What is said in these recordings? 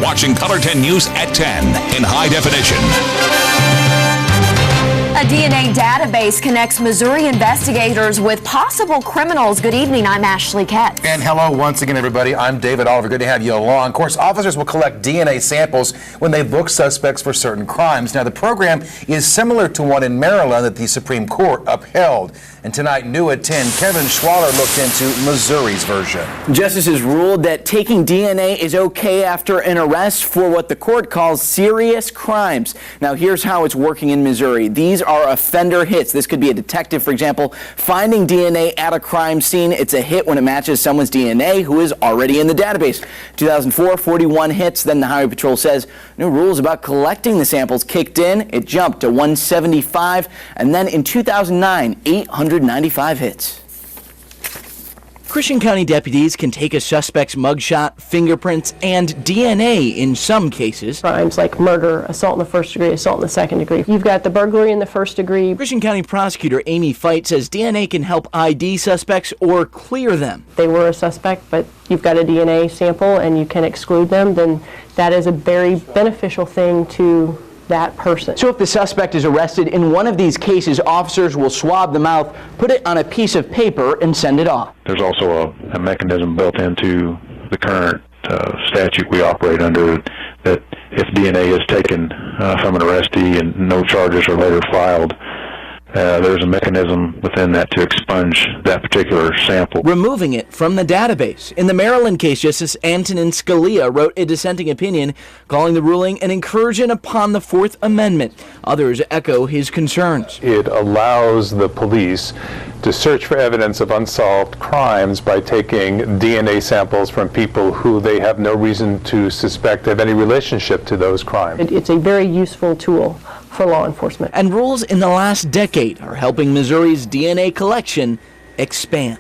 watching Color 10 News at 10 in high definition. A DNA database connects Missouri investigators with possible criminals. Good evening, I'm Ashley Ketz. And hello once again, everybody. I'm David Oliver. Good to have you along. Of course, officers will collect DNA samples when they book suspects for certain crimes. Now, the program is similar to one in Maryland that the Supreme Court upheld. And tonight, new at 10, Kevin Schwaller looked into Missouri's version. Justices ruled that taking DNA is okay after an arrest for what the court calls serious crimes. Now, here's how it's working in Missouri. These are offender hits. This could be a detective, for example, finding DNA at a crime scene. It's a hit when it matches someone's DNA who is already in the database. 2004, 41 hits. Then the Highway Patrol says new rules about collecting the samples kicked in. It jumped to 175. And then in 2009, 895 hits. Christian County deputies can take a suspect's mugshot, fingerprints, and DNA in some cases. Crimes like murder, assault in the first degree, assault in the second degree. You've got the burglary in the first degree. Christian County prosecutor Amy Fight says DNA can help ID suspects or clear them. They were a suspect, but you've got a DNA sample and you can exclude them, then that is a very beneficial thing to that person. So if the suspect is arrested in one of these cases, officers will swab the mouth, put it on a piece of paper, and send it off. There's also a mechanism built into the current statute we operate under that if DNA is taken from an arrestee and no charges are later filed, there's a mechanism within that to expunge that particular sample, removing it from the database. In the Maryland case, Justice Antonin Scalia wrote a dissenting opinion calling the ruling an incursion upon the Fourth Amendment. Others echo his concerns. It allows the police to search for evidence of unsolved crimes by taking DNA samples from people who they have no reason to suspect have any relationship to those crimes. It's a very useful tool for law enforcement. And rules in the last decade are helping Missouri's DNA collection expand.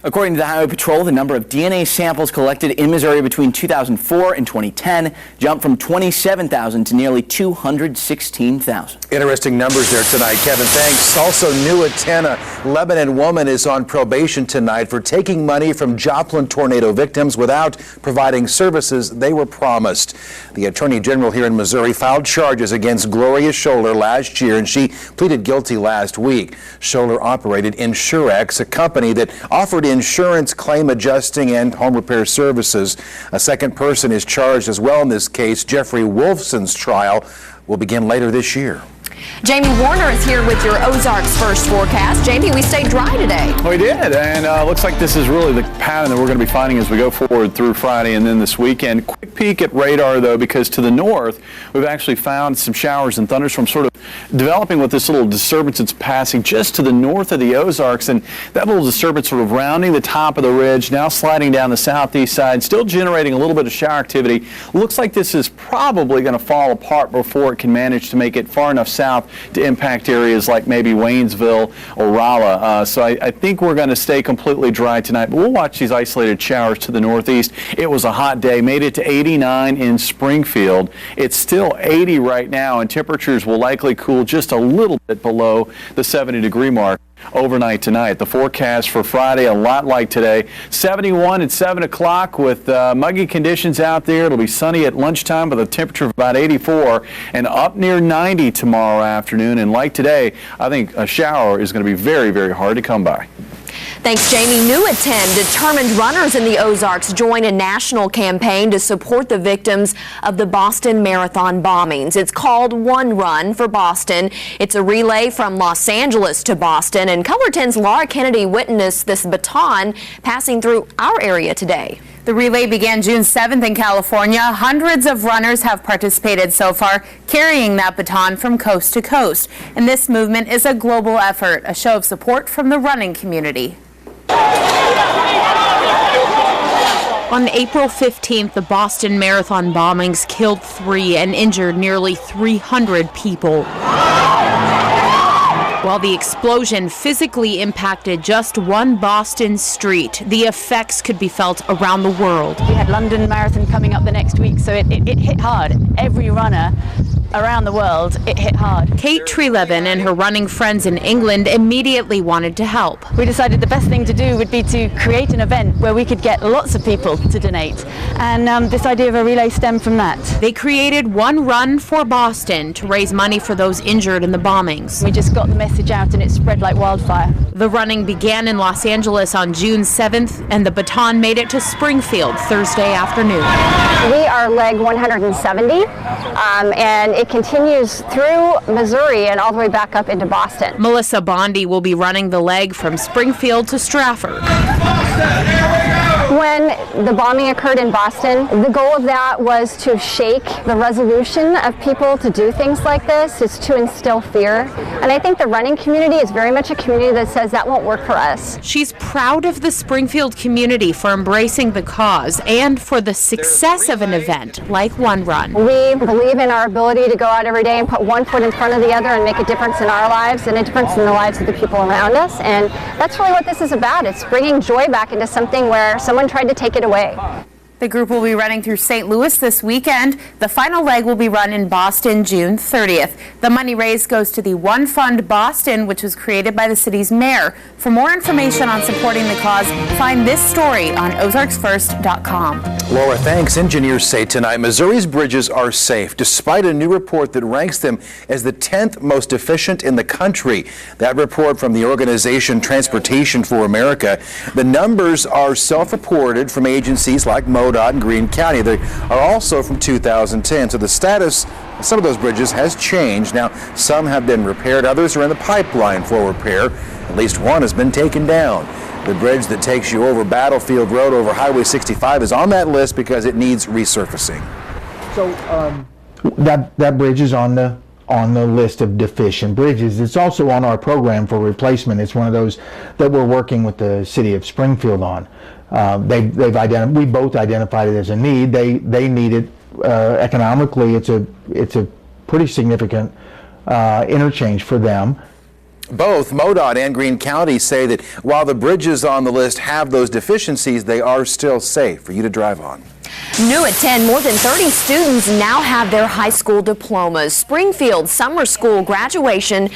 According to the Highway Patrol, the number of DNA samples collected in Missouri between 2004 and 2010 jumped from 27,000 to nearly 216,000. Interesting numbers there tonight, Kevin. Thanks. Also new at 10, a Lebanon woman is on probation tonight for taking money from Joplin tornado victims without providing services they were promised. The Attorney General here in Missouri filed charges against Gloria Scholler last year, and she pleaded guilty last week. Scholler operated Insurex, a company that offered insurance, claim adjusting, and home repair services. A second person is charged as well in this case. Jeffrey Wolfson's trial will begin later this year. Jamie Warner is here with your Ozarks first forecast. Jamie, we stayed dry today. We did, and looks like this is really the pattern that we're going to be finding as we go forward through Friday and then this weekend. Quick peek at radar, though, because to the north, we've actually found some showers and thunderstorms sort of developing with this little disturbance that's passing just to the north of the Ozarks, and that little disturbance sort of rounding the top of the ridge, now sliding down the southeast side, still generating a little bit of shower activity. Looks like this is probably going to fall apart before it can manage to make it far enough south to impact areas like maybe Waynesville or Rolla. So I think we're going to stay completely dry tonight, but we'll watch these isolated showers to the northeast. It was a hot day, made it to 89 in Springfield. It's still 80 right now, and temperatures will likely cool just a little bit below the 70-degree mark overnight tonight. The forecast for Friday, a lot like today. 71 at 7 o'clock with muggy conditions out there. It'll be sunny at lunchtime with a temperature of about 84 and up near 90 tomorrow afternoon. And like today, I think a shower is going to be very, very hard to come by. Thanks, Jamie. New at 10, determined runners in the Ozarks join a national campaign to support the victims of the Boston Marathon bombings. It's called One Run for Boston. It's a relay from Los Angeles to Boston, and Color 10's Laura Kennedy witnessed this baton passing through our area today. The relay began June 7th in California. Hundreds of runners have participated so far, carrying that baton from coast to coast. And this movement is a global effort, a show of support from the running community. On April 15th, the Boston Marathon bombings killed 3 and injured nearly 300 people. While the explosion physically impacted just one Boston street, the effects could be felt around the world. We had London Marathon coming up the next week, so it hit hard. Every runner around the world, it hit hard. Kate Trelevin and her running friends in England immediately wanted to help. We decided the best thing to do would be to create an event where we could get lots of people to donate. And this idea of a relay stemmed from that. They created One Run for Boston to raise money for those injured in the bombings. We just got the message out and it spread like wildfire. The running began in Los Angeles on June 7th, and the baton made it to Springfield Thursday afternoon. We are leg 170, and it continues through Missouri and all the way back up into Boston. Melissa Bondi will be running the leg from Springfield to Stratford. When the bombing occurred in Boston, the goal of that was to shake the resolution of people to do things like this, is to instill fear. And I think the running community is very much a community that says that won't work for us. She's proud of the Springfield community for embracing the cause and for the success of an event like One Run. We believe in our ability to go out every day and put one foot in front of the other and make a difference in our lives and a difference in the lives of the people around us. And that's really what this is about. It's bringing joy back into something where someone tried to take it away. The group will be running through St. Louis this weekend. The final leg will be run in Boston June 30th. The money raised goes to the One Fund Boston, which was created by the city's mayor. For more information on supporting the cause, find this story on ozarksfirst.com. Laura, thanks. Engineers say tonight Missouri's bridges are safe, despite a new report that ranks them as the 10th most efficient in the country. That report from the organization Transportation for America. The numbers are self-reported from agencies like MoDOT and Greene County. They are also from 2010. So the status of some of those bridges has changed. Now, some have been repaired. Others are in the pipeline for repair. At least one has been taken down. The bridge that takes you over Battlefield Road over Highway 65 is on that list because it needs resurfacing. So that bridge is on the list of deficient bridges. It's also on our program for replacement. It's one of those that we're working with the city of Springfield on. We both identified it as a need. They need it economically. It's a pretty significant interchange for them. Both MoDOT and Greene County say that while the bridges on the list have those deficiencies, they are still safe for you to drive on. New at 10, more than 30 students now have their high school diplomas. Springfield Summer School graduation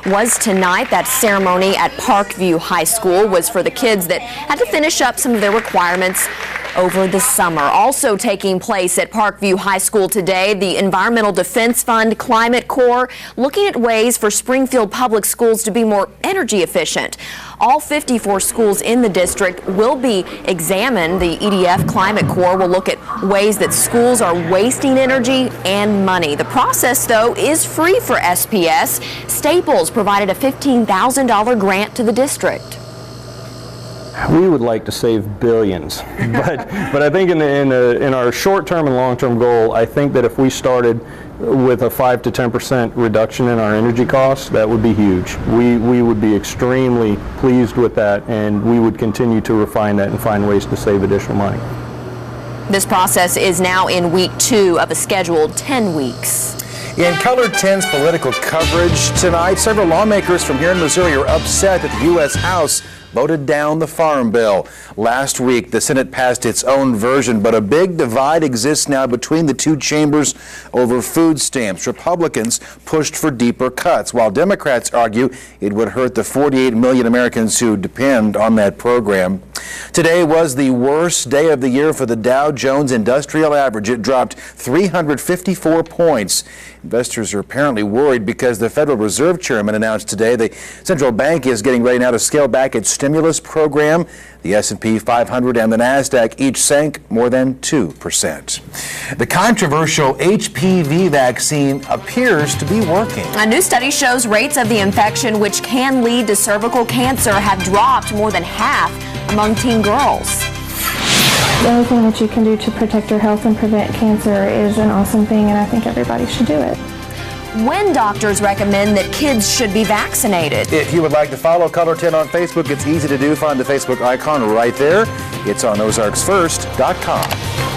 was tonight. That ceremony at Parkview High School was for the kids that had to finish up some of their requirements over the summer. Also taking place at Parkview High School today, the Environmental Defense Fund Climate Corps looking at ways for Springfield Public Schools to be more energy efficient. All 54 schools in the district will be examined. The EDF Climate Corps will look at ways that schools are wasting energy and money. The process, though, is free for SPS. Staples provided a $15,000 grant to the district. We would like to save billions, but I think in our short-term and long-term goal, I think that if we started with a 5 to 10% reduction in our energy costs, that would be huge. We would be extremely pleased with that, and we would continue to refine that and find ways to save additional money. This process is now in week 2 of a scheduled 10 weeks. In Color 10's political coverage tonight, several lawmakers from here in Missouri are upset that the U.S. House voted down the Farm Bill. Last week, the Senate passed its own version, but a big divide exists now between the two chambers over food stamps. Republicans pushed for deeper cuts, while Democrats argue it would hurt the 48 million Americans who depend on that program. Today was the worst day of the year for the Dow Jones Industrial Average. It dropped 354 points. Investors are apparently worried because the Federal Reserve Chairman announced today the central bank is getting ready now to scale back its stimulus program. The S&P 500 and the NASDAQ each sank more than 2%. The controversial HPV vaccine appears to be working. A new study shows rates of the infection, which can lead to cervical cancer, have dropped more than half among teen girls. Anything that you can do to protect your health and prevent cancer is an awesome thing, and I think everybody should do it. When doctors recommend that kids should be vaccinated. If you would like to follow Color 10 on Facebook, it's easy to do. Find the Facebook icon right there. It's on ozarksfirst.com.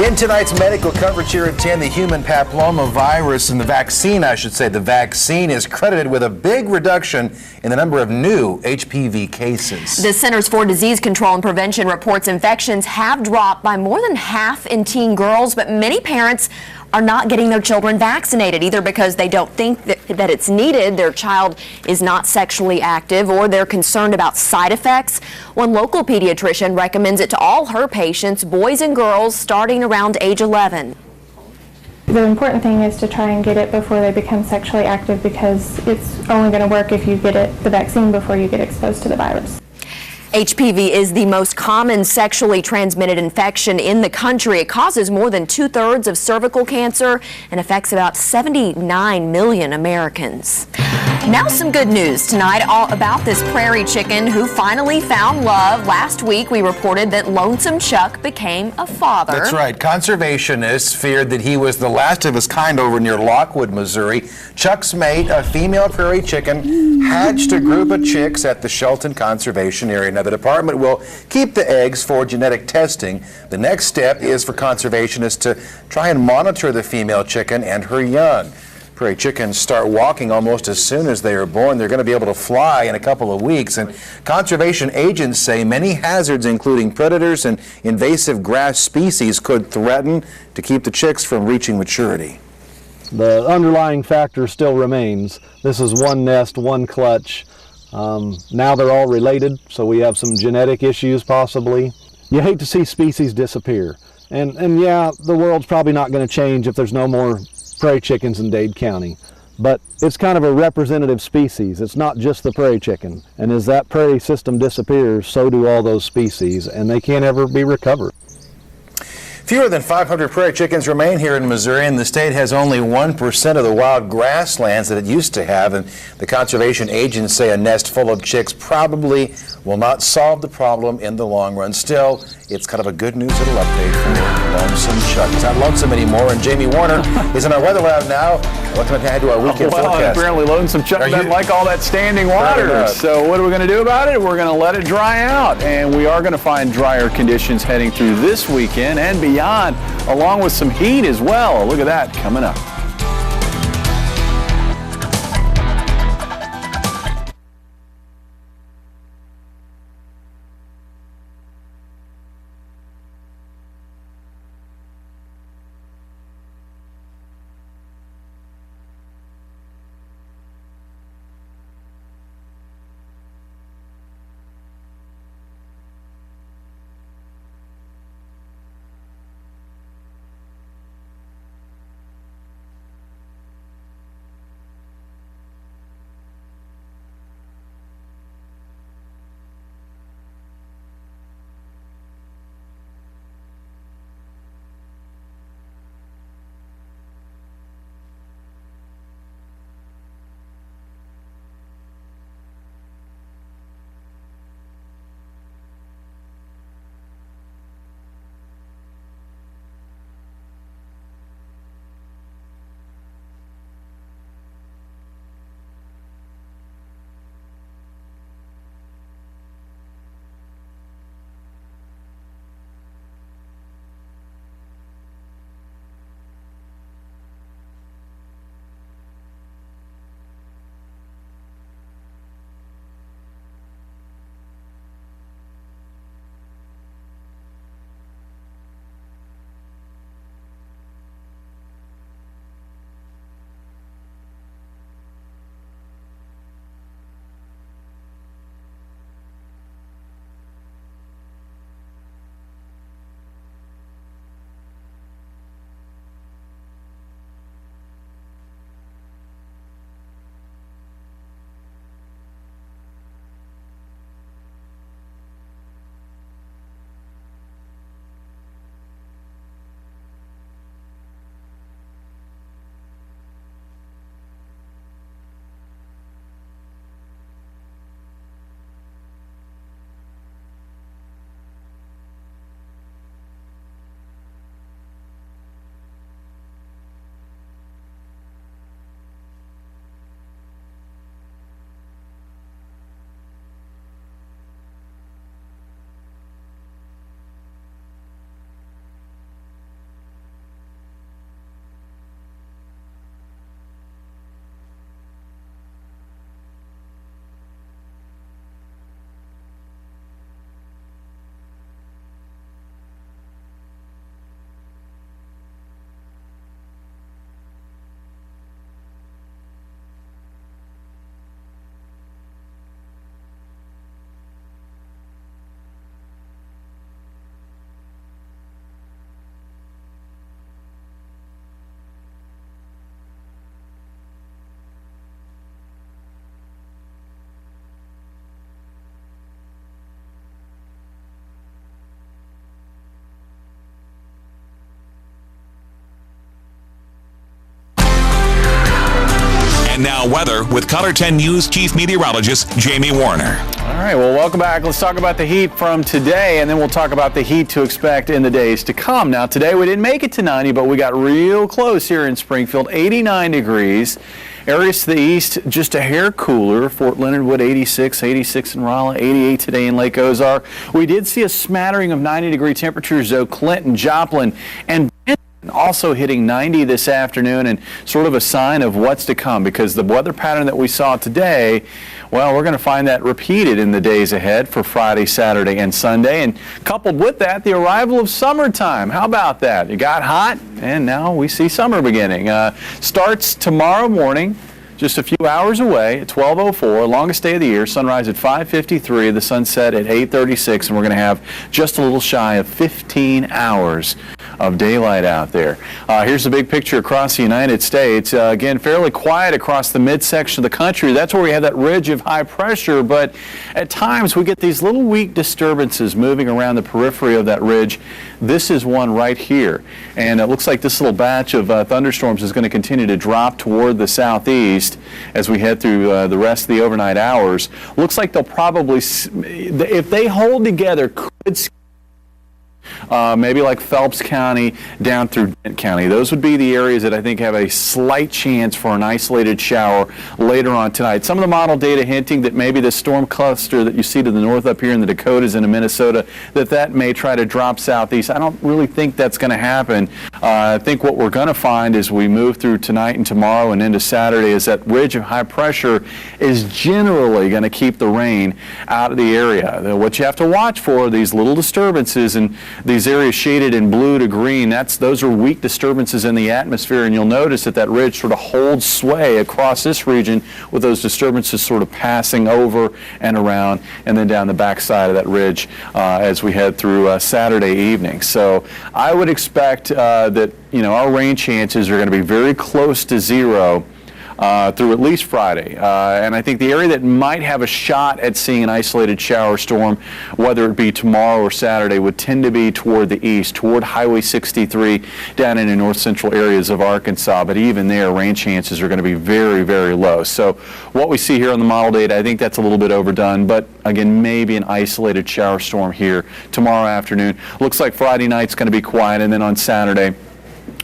In tonight's medical coverage here at 10, the human papillomavirus and the vaccine is credited with a big reduction in the number of new HPV cases. The Centers for Disease Control and Prevention reports infections have dropped by more than half in teen girls, but many parents are not getting their children vaccinated, either because they don't think that it's needed, their child is not sexually active, or they're concerned about side effects. One local pediatrician recommends it to all her patients, boys and girls, starting around age 11. The important thing is to try and get it before they become sexually active, because it's only going to work if you get the vaccine before you get exposed to the virus. HPV is the most common sexually transmitted infection in the country. It causes more than 2/3 of cervical cancer and affects about 79 million Americans. Now some good news tonight all about this prairie chicken who finally found love. Last week we reported that Lonesome Chuck became a father. That's right. Conservationists feared that he was the last of his kind over near Lockwood, Missouri. Chuck's mate, a female prairie chicken, hatched a group of chicks at the Shelton Conservation Area. Now, the department will keep the eggs for genetic testing. The next step is for conservationists to try and monitor the female chicken and her young. Prairie chickens start walking almost as soon as they are born. They're going to be able to fly in a couple of weeks. And conservation agents say many hazards, including predators and invasive grass species, could threaten to keep the chicks from reaching maturity. The underlying factor still remains. This is one nest, one clutch. Now they're all related, so we have some genetic issues possibly. You hate to see species disappear. And yeah, the world's probably not going to change if there's no more prairie chickens in Dade County. But it's kind of a representative species. It's not just the prairie chicken. And as that prairie system disappears, so do all those species, and they can't ever be recovered. Fewer than 500 prairie chickens remain here in Missouri, and the state has only 1% of the wild grasslands that it used to have. And the conservation agents say a nest full of chicks probably will not solve the problem in the long run. Still, it's kind of a good news little update for Lonesome Chuck. It's not lonesome anymore, and Jamie Warner is in our weather lab now. Welcome ahead to our weekend forecast. Apparently Lonesome Chuck doesn't like all that standing water. So what are we going to do about it? We're going to let it dry out, and we are going to find drier conditions heading through this weekend and beyond, along with some heat as well. Look at that coming up. And now weather with Color 10 News Chief Meteorologist Jamie Warner. All right, well, welcome back. Let's talk about the heat from today, and then we'll talk about the heat to expect in the days to come. Now, today we didn't make it to 90, but we got real close here in Springfield, 89 degrees. Areas to the east, just a hair cooler. Fort Leonard Wood, 86, 86 in Rolla, 88 today in Lake Ozark. We did see a smattering of 90-degree temperatures, though. Clinton, Joplin, and Benton also hitting 90 this afternoon, and sort of a sign of what's to come, because the weather pattern that we saw today, well, we're going to find that repeated in the days ahead for Friday, Saturday, and Sunday. And coupled with that, the arrival of summertime. How about that? It got hot, and now we see summer beginning. Starts tomorrow morning, just a few hours away at 12:04, longest day of the year. Sunrise at 5:53, the sunset at 8:36, and we're going to have just a little shy of 15 hours of daylight out there. Here's the big picture across the United States. Again, fairly quiet across the midsection of the country. That's where we have that ridge of high pressure, but at times we get these little weak disturbances moving around the periphery of that ridge. This is one right here, and it looks like this little batch of thunderstorms is going to continue to drop toward the southeast as we head through the rest of the overnight hours. Looks like they'll probably, if they hold together, could maybe like Phelps County down through Dent County. Those would be the areas that I think have a slight chance for an isolated shower later on tonight. Some of the model data hinting that maybe the storm cluster that you see to the north up here in the Dakotas and in Minnesota, that may try to drop southeast. I don't really think that's going to happen. I think what we're going to find as we move through tonight and tomorrow and into Saturday is that ridge of high pressure is generally going to keep the rain out of the area. What you have to watch for are these little disturbances, and these areas shaded in blue to green, those are weak disturbances in the atmosphere, and you'll notice that ridge sort of holds sway across this region with those disturbances sort of passing over and around and then down the backside of that ridge as we head through Saturday evening. So I would expect that our rain chances are going to be very close to zero through at least Friday. And I think the area that might have a shot at seeing an isolated shower storm, whether it be tomorrow or Saturday, would tend to be toward the east, toward Highway 63, down in the north central areas of Arkansas. But even there, rain chances are going to be very, very low. So what we see here on the model data, I think that's a little bit overdone. But again, maybe an isolated shower storm here tomorrow afternoon. Looks like Friday night's going to be quiet, and then on Saturday,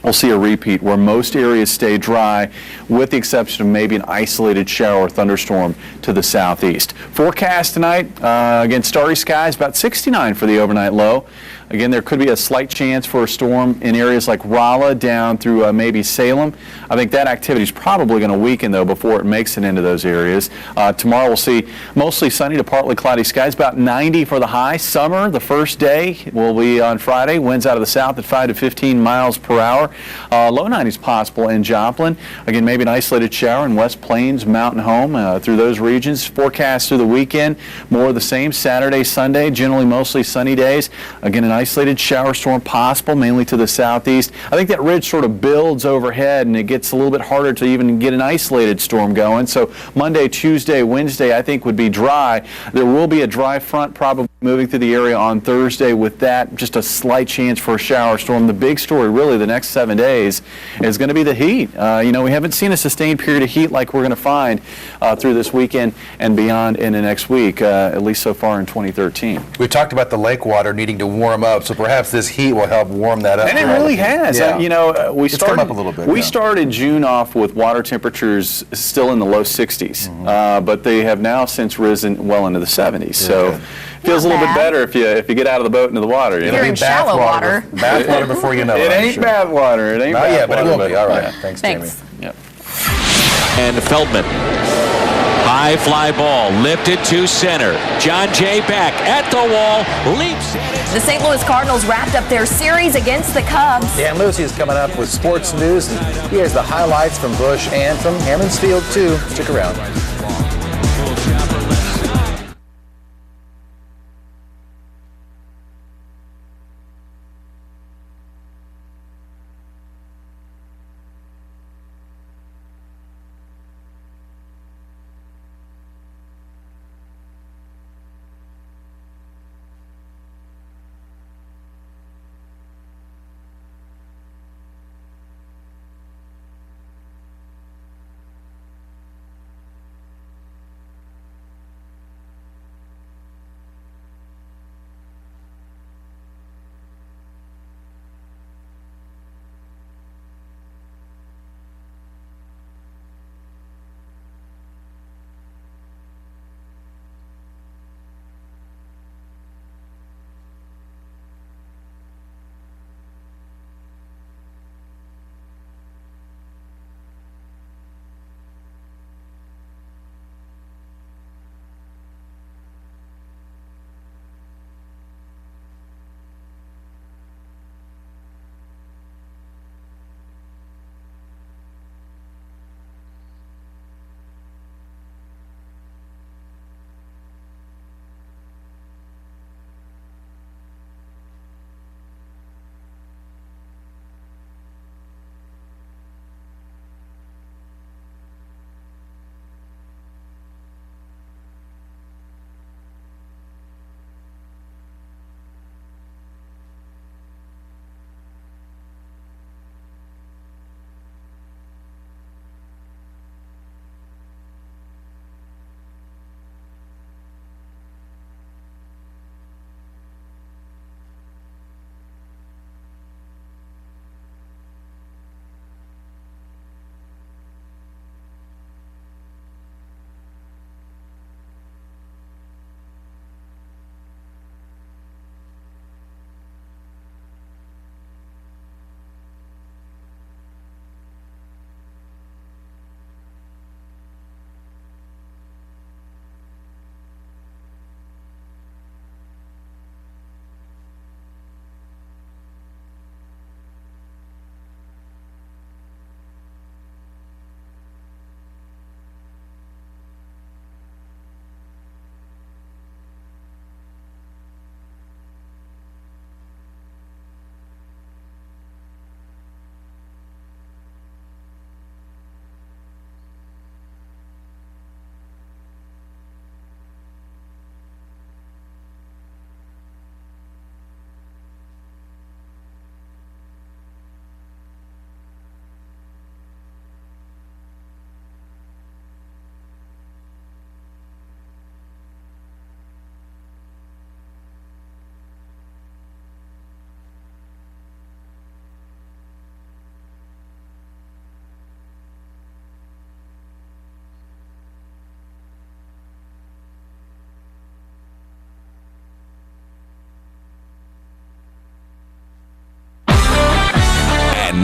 we'll see a repeat where most areas stay dry, with the exception of maybe an isolated shower or thunderstorm to the southeast. Forecast tonight, again, starry skies, about 69 for the overnight low. Again, there could be a slight chance for a storm in areas like Rolla down through maybe Salem. I think that activity is probably going to weaken, though, before it makes it into those areas. Tomorrow we'll see mostly sunny to partly cloudy skies, about 90 for the high. Summer, the first day, will be on Friday. Winds out of the south at 5 to 15 miles per hour. Low 90s possible in Joplin. Again, maybe an isolated shower in West Plains, Mountain Home, through those regions. Forecast through the weekend, more of the same. Saturday, Sunday, generally mostly sunny days. Again, an isolated shower storm possible, mainly to the southeast. I think that ridge sort of builds overhead, and it gets a little bit harder to even get an isolated storm going. So Monday, Tuesday, Wednesday, I think would be dry. There will be a dry front probably moving through the area on Thursday. With that, just a slight chance for a shower storm. The big story really the next 7 days is going to be the heat. We haven't seen a sustained period of heat like we're going to find through this weekend and beyond in the next week, at least so far in 2013. We talked about the lake water needing to warm up, so perhaps this heat will help warm that up. And it really has. Yeah. We It's come up a little bit. We started June off with water temperatures still in the low 60s, but they have now since risen well into the 70s. So feels a little bit better if you get out of the boat into the water. You're in shallow water. Bath water before you know it. It ain't bath water. It ain't Not bath yet, but it water, will be. All right. yeah. Thanks, Jamie. Yep. And Feldman. High fly ball lifted to center. John Jay back at the wall, leaps. The St. Louis Cardinals wrapped up their series against the Cubs. Dan Lucy is coming up with sports news, and he has the highlights from Busch and from Hammons Field, too. Stick around.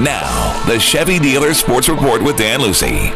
Now, the Chevy Dealer Sports Report with Dan Lucy.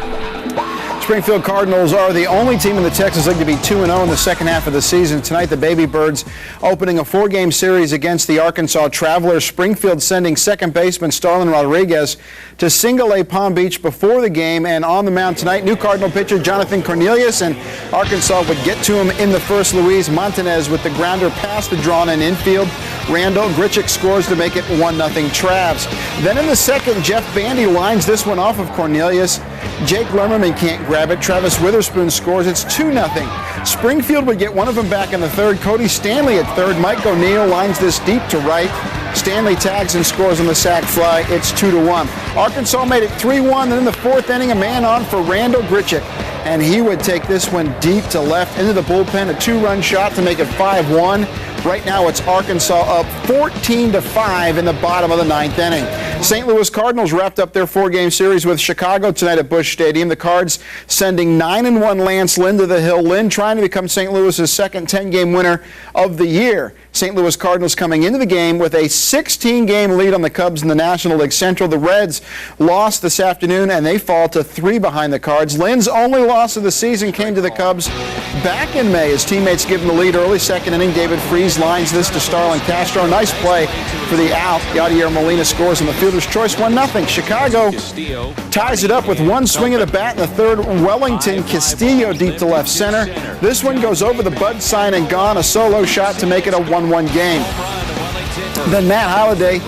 Springfield Cardinals are the only team in the Texas League to be 2-0 in the second half of the season. Tonight, the Baby Birds opening a 4-game series against the Arkansas Travelers. Springfield sending second baseman Starlin Rodriguez to Single-A Palm Beach before the game. And on the mound tonight, new Cardinal pitcher Jonathan Cornelius, and Arkansas would get to him in the first. Luis Montanez with the grounder past the drawn-in infield. Randall Grichuk scores to make it 1-0 Travs. Then in the second, Jeff Bandy lines this one off of Cornelius. Jake Lermerman can't grab it. Travis Witherspoon scores. It's 2-0. Springfield would get one of them back in the third. Cody Stanley at third. Mike O'Neill lines this deep to right. Stanley tags and scores on the sac fly. It's 2-1. Arkansas made it 3-1. Then in the fourth inning, a man on for Randall Grichuk, and he would take this one deep to left into the bullpen. A 2-run shot to make it 5-1. Right now, it's Arkansas up 14-5 in the bottom of the ninth inning. St. Louis Cardinals wrapped up their 4-game series with Chicago tonight at Busch Stadium. The Cards sending 9-1 Lance Lynn to the hill. Lynn trying to become St. Louis's second 10-game winner of the year. St. Louis Cardinals coming into the game with a 16-game lead on the Cubs in the National League Central. The Reds lost this afternoon, and they fall to 3 behind the Cards. Lynn's only loss of the season came to the Cubs back in May. His teammates give him the lead early. Second inning, David Freese lines this to Starlin Castro. Nice play for the out. Yadier Molina scores on the fielder's choice, 1-0. Chicago ties it up with one swing of the bat in the third. Wellington Castillo deep to left center. This one goes over the bud sign and gone. A solo shot to make it a 1-1 game. Then Matt Holliday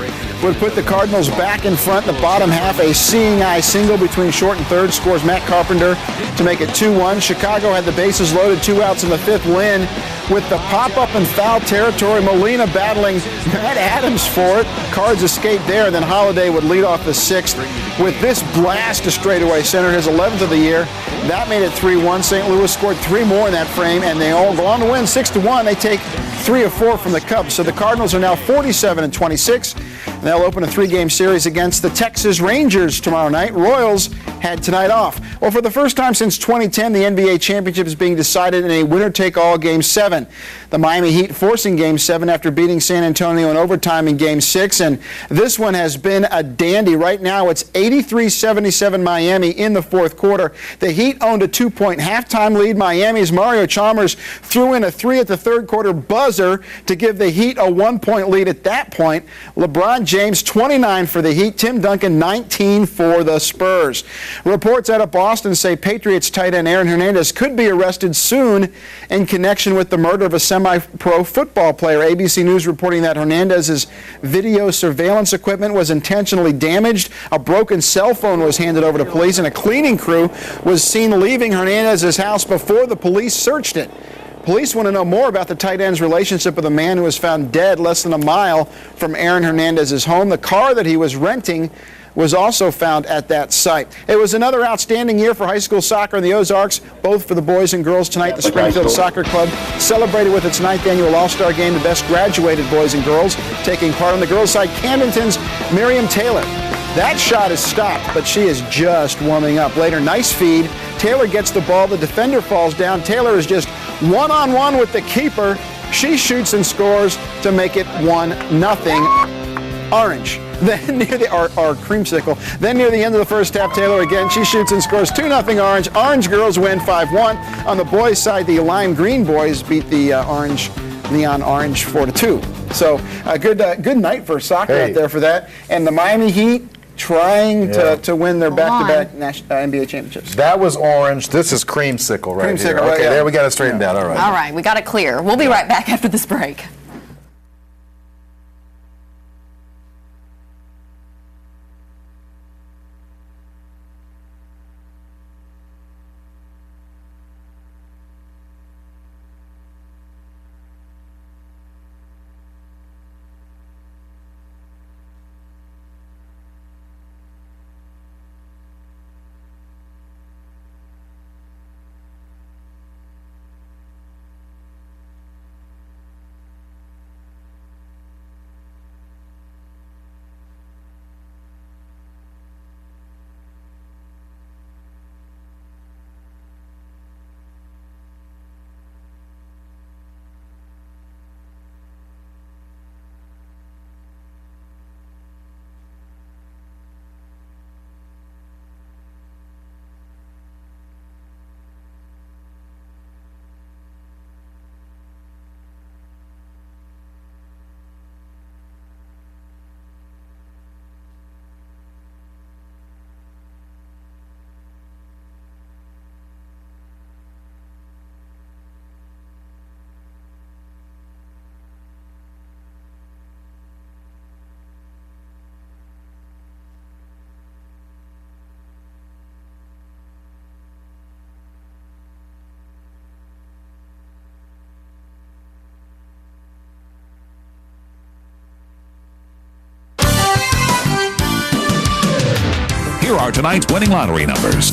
would put the Cardinals back in front in the bottom half. A seeing eye single between short and third scores Matt Carpenter to make it 2-1. Chicago had the bases loaded, 2 outs in the fifth. Lynn with the pop-up in foul territory. Molina battling Matt Adams for it. Cards escaped there, and then Holliday would lead off the sixth with this blast to straightaway center, his 11th of the year. That made it 3-1. St. Louis scored 3 more in that frame, and they all go on to win 6-1. They take 3 of 4 from the Cubs. So the Cardinals are now 47-26. And they'll open a 3-game series against the Texas Rangers tomorrow night. Royals had tonight off. Well, for the first time since 2010, the NBA championship is being decided in a winner-take-all Game 7. The Miami Heat forcing Game 7 after beating San Antonio in overtime in Game 6. And this one has been a dandy. Right now, it's 83-77 Miami in the fourth quarter. The Heat owned a 2-point halftime lead. Miami's Mario Chalmers threw in a 3 at the third quarter buzzer to give the Heat a 1-point lead at that point. LeBron James, 29 for the Heat. Tim Duncan, 19 for the Spurs. Reports out of Boston say Patriots tight end Aaron Hernandez could be arrested soon in connection with the murder of a semi-pro football player. ABC News reporting that Hernandez's video surveillance equipment was intentionally damaged. A broken cell phone was handed over to police, and a cleaning crew was seen leaving Hernandez's house before the police searched it. Police want to know more about the tight end's relationship with a man who was found dead less than a mile from Aaron Hernandez's home. The car that he was renting was also found at that site. It was another outstanding year for high school soccer in the Ozarks, both for the boys and girls. Tonight, the Springfield Soccer Club celebrated with its 9th annual All-Star Game the best graduated boys and girls. Taking part on the girls' side, Camdenton's Miriam Taylor. That shot is stopped, but she is just warming up. Later, nice feed. Taylor gets the ball. The defender falls down. Taylor is just one-on-one with the keeper. She shoots and scores to make it 1-0 Orange. Then near the our creamsicle. Then near the end of the first half, Taylor again. She shoots and scores 2-0 Orange. Orange girls win 5-1. On the boys' side, the lime green boys beat the neon orange 4-2. So a good night for soccer out there for that. And the Miami Heat trying to win their back-to-back NBA championships. That was orange. This is creamsicle right here. Right, okay, there we got it straightened out. All right. All right, we got it clear. We'll be right back after this break. are tonight's winning lottery numbers.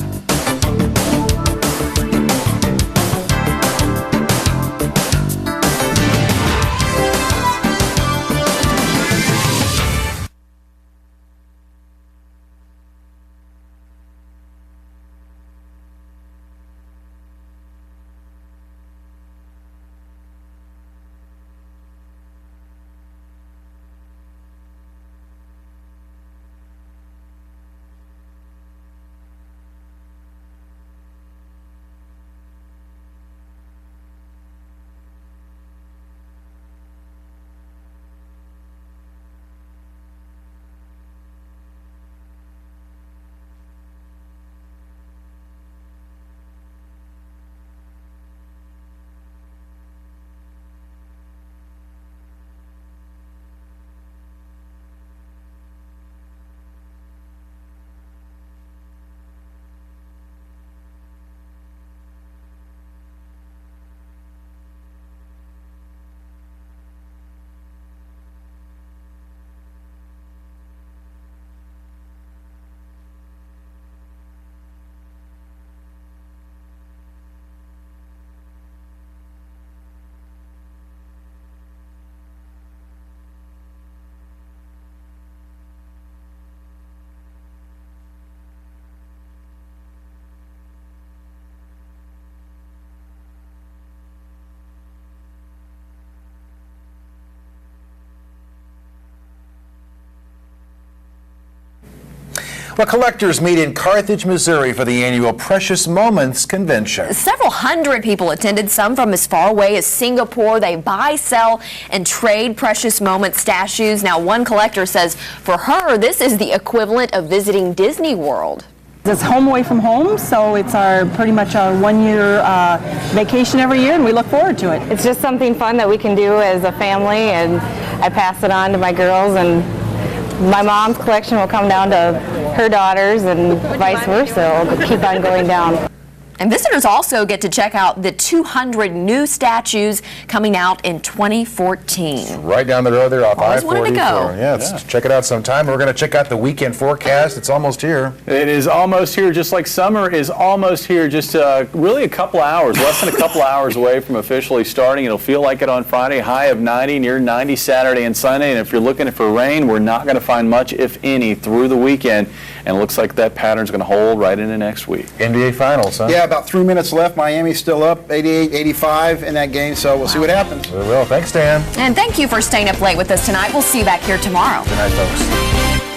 Well, collectors meet in Carthage, Missouri for the annual Precious Moments Convention. Several hundred people attended, some from as far away as Singapore. They buy, sell, and trade precious moment statues. Now, one collector says for her, this is the equivalent of visiting Disney World. It's home away from home, so it's pretty much our one-year vacation every year, and we look forward to it. It's just something fun that we can do as a family, and I pass it on to my girls, and my mom's collection will come down to her daughters and vice versa. It'll keep on going down. And visitors also get to check out the 200 new statues coming out in 2014. Right down the road there off Always wanted to I-44. go. Yeah, let's check it out sometime. We're going to check out the weekend forecast. It's almost here. It is almost here, just like summer is almost here, just really a couple hours, less than a couple hours away from officially starting. It'll feel like it on Friday, high of 90, near 90 Saturday and Sunday. And if you're looking for rain, we're not going to find much, if any, through the weekend. And it looks like that pattern's going to hold right into next week. NBA Finals, huh? Yeah, about 3 minutes left. Miami's still up 88-85 in that game, so we'll see what happens. We will. Thanks, Dan. And thank you for staying up late with us tonight. We'll see you back here tomorrow. Good night, folks.